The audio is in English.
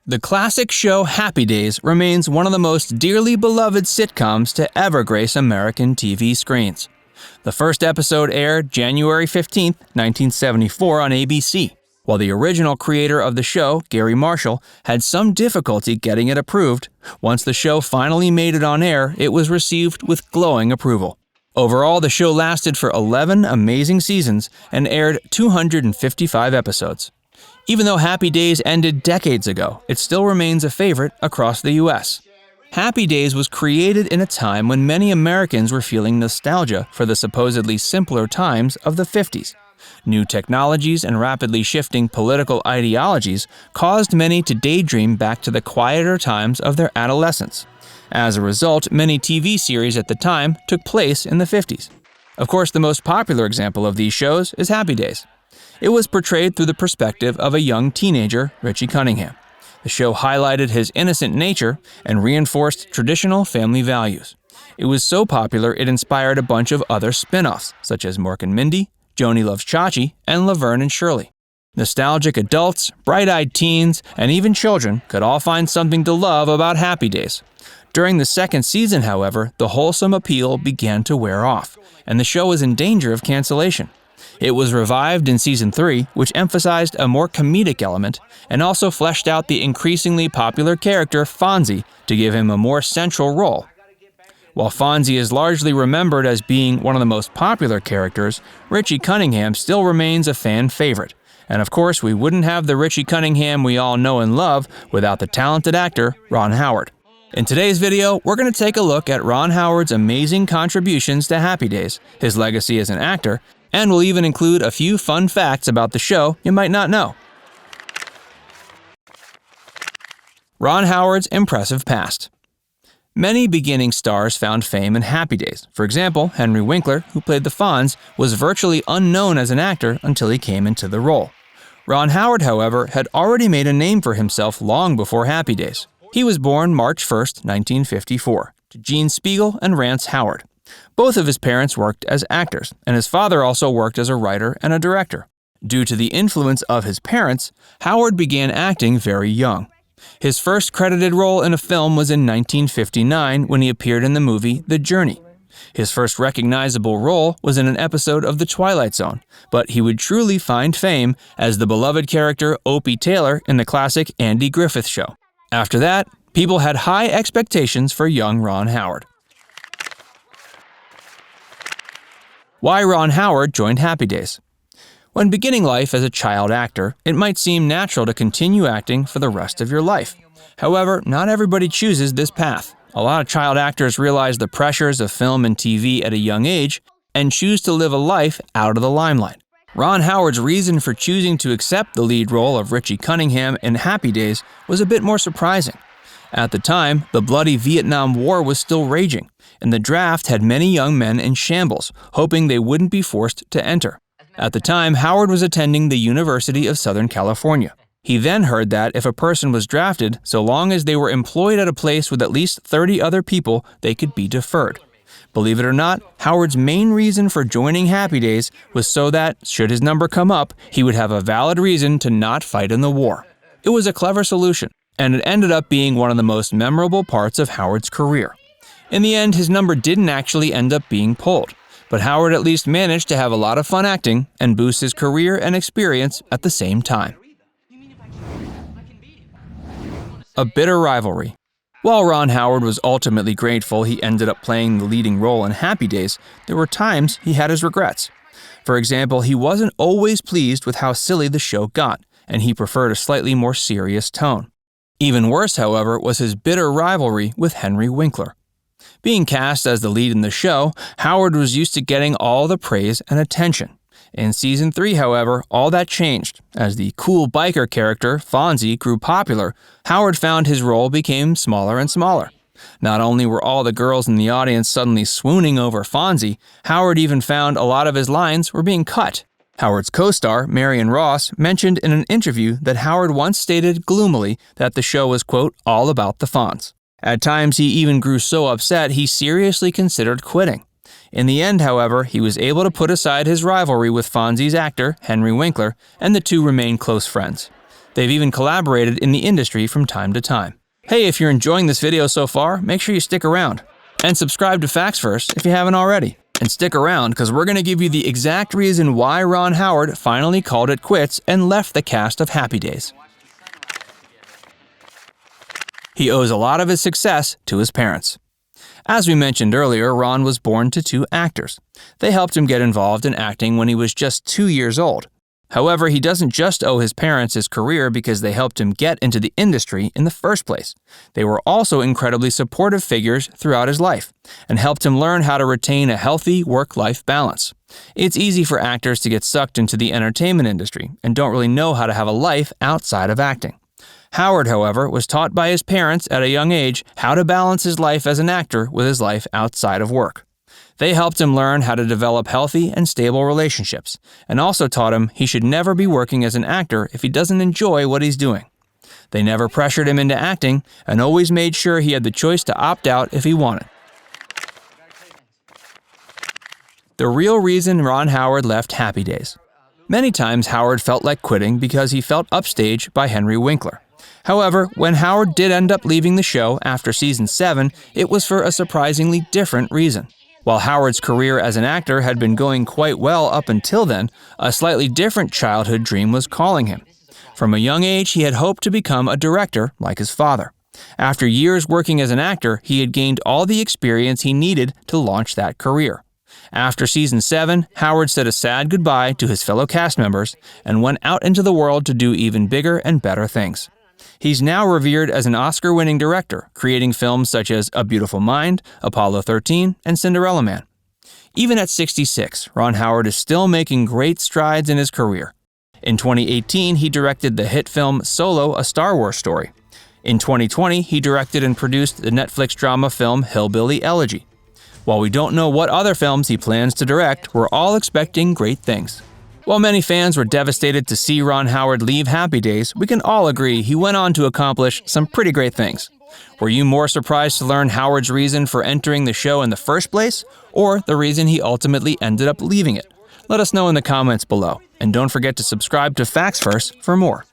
The classic show Happy Days remains one of the most dearly beloved sitcoms to ever grace American TV screens. The first episode aired January 15, 1974 on ABC. While the original creator of the show, Gary Marshall, had some difficulty getting it approved, once the show finally made it on air, it was received with glowing approval. Overall, the show lasted for 11 amazing seasons and aired 255 episodes. Even though Happy Days ended decades ago, it still remains a favorite across the U.S. Happy Days was created in a time when many Americans were feeling nostalgia for the supposedly simpler times of the 50s. New technologies and rapidly shifting political ideologies caused many to daydream back to the quieter times of their adolescence. As a result, many TV series at the time took place in the 50s. Of course, the most popular example of these shows is Happy Days. It was portrayed through the perspective of a young teenager, Richie Cunningham. The show highlighted his innocent nature and reinforced traditional family values. It was so popular it inspired a bunch of other spin-offs, such as Mork and Mindy, Joni Loves Chachi, and Laverne and Shirley. Nostalgic adults, bright-eyed teens, and even children could all find something to love about Happy Days. During the second season, however, the wholesome appeal began to wear off, and the show was in danger of cancellation. It was revived in Season 3, which emphasized a more comedic element and also fleshed out the increasingly popular character Fonzie to give him a more central role. While Fonzie is largely remembered as being one of the most popular characters, Richie Cunningham still remains a fan favorite. And of course, we wouldn't have the Richie Cunningham we all know and love without the talented actor Ron Howard. In today's video, we're going to take a look at Ron Howard's amazing contributions to Happy Days, his legacy as an actor, and we'll even include a few fun facts about the show you might not know. Ron Howard's impressive past. Many beginning stars found fame in Happy Days. For example, Henry Winkler, who played the Fonz, was virtually unknown as an actor until he came into the role. Ron Howard, however, had already made a name for himself long before Happy Days. He was born March 1, 1954, to Gene Spiegel and Rance Howard. Both of his parents worked as actors, and his father also worked as a writer and a director. Due to the influence of his parents, Howard began acting very young. His first credited role in a film was in 1959 when he appeared in the movie The Journey. His first recognizable role was in an episode of The Twilight Zone, but he would truly find fame as the beloved character Opie Taylor in the classic Andy Griffith Show. After that, people had high expectations for young Ron Howard. Why Ron Howard joined Happy Days. When beginning life as a child actor, it might seem natural to continue acting for the rest of your life. However, not everybody chooses this path. A lot of child actors realize the pressures of film and TV at a young age and choose to live a life out of the limelight. Ron Howard's reason for choosing to accept the lead role of Richie Cunningham in Happy Days was a bit more surprising. At the time, the bloody Vietnam War was still raging, and the draft had many young men in shambles, hoping they wouldn't be forced to enter. At the time, Howard was attending the University of Southern California. He then heard that if a person was drafted, so long as they were employed at a place with at least 30 other people, they could be deferred. Believe it or not, Howard's main reason for joining Happy Days was so that, should his number come up, he would have a valid reason to not fight in the war. It was a clever solution, and it ended up being one of the most memorable parts of Howard's career. In the end, his number didn't actually end up being pulled, but Howard at least managed to have a lot of fun acting and boost his career and experience at the same time. A bitter rivalry. While Ron Howard was ultimately grateful he ended up playing the leading role in Happy Days, there were times he had his regrets. For example, he wasn't always pleased with how silly the show got, and he preferred a slightly more serious tone. Even worse, however, was his bitter rivalry with Henry Winkler. Being cast as the lead in the show, Howard was used to getting all the praise and attention. In Season 3, however, all that changed. As the cool biker character, Fonzie, grew popular, Howard found his role became smaller and smaller. Not only were all the girls in the audience suddenly swooning over Fonzie, Howard even found a lot of his lines were being cut. Howard's co-star, Marion Ross, mentioned in an interview that Howard once stated gloomily that the show was, quote, all about the Fonz. At times, he even grew so upset he seriously considered quitting. In the end, however, he was able to put aside his rivalry with Fonzie's actor, Henry Winkler, and the two remained close friends. They've even collaborated in the industry from time to time. Hey, if you're enjoying this video so far, make sure you stick around. And subscribe to Facts First if you haven't already. And stick around because we're going to give you the exact reason why Ron Howard finally called it quits and left the cast of Happy Days. He owes a lot of his success to his parents. As we mentioned earlier, Ron was born to two actors. They helped him get involved in acting when he was just 2 years old. However, he doesn't just owe his parents his career because they helped him get into the industry in the first place. They were also incredibly supportive figures throughout his life and helped him learn how to retain a healthy work-life balance. It's easy for actors to get sucked into the entertainment industry and don't really know how to have a life outside of acting. Howard, however, was taught by his parents at a young age how to balance his life as an actor with his life outside of work. They helped him learn how to develop healthy and stable relationships, and also taught him he should never be working as an actor if he doesn't enjoy what he's doing. They never pressured him into acting, and always made sure he had the choice to opt out if he wanted. The real reason Ron Howard left Happy Days. Many times Howard felt like quitting because he felt upstaged by Henry Winkler. However, when Howard did end up leaving the show after season 7, it was for a surprisingly different reason. While Howard's career as an actor had been going quite well up until then, a slightly different childhood dream was calling him. From a young age, he had hoped to become a director like his father. After years working as an actor, he had gained all the experience he needed to launch that career. After season 7, Howard said a sad goodbye to his fellow cast members and went out into the world to do even bigger and better things. He's now revered as an Oscar-winning director, creating films such as A Beautiful Mind, Apollo 13, and Cinderella Man. Even at 66, Ron Howard is still making great strides in his career. In 2018, he directed the hit film Solo: A Star Wars Story. In 2020, he directed and produced the Netflix drama film Hillbilly Elegy. While we don't know what other films he plans to direct, we're all expecting great things. While many fans were devastated to see Ron Howard leave Happy Days, we can all agree he went on to accomplish some pretty great things. Were you more surprised to learn Howard's reason for entering the show in the first place, or the reason he ultimately ended up leaving it? Let us know in the comments below, and don't forget to subscribe to Facts First for more.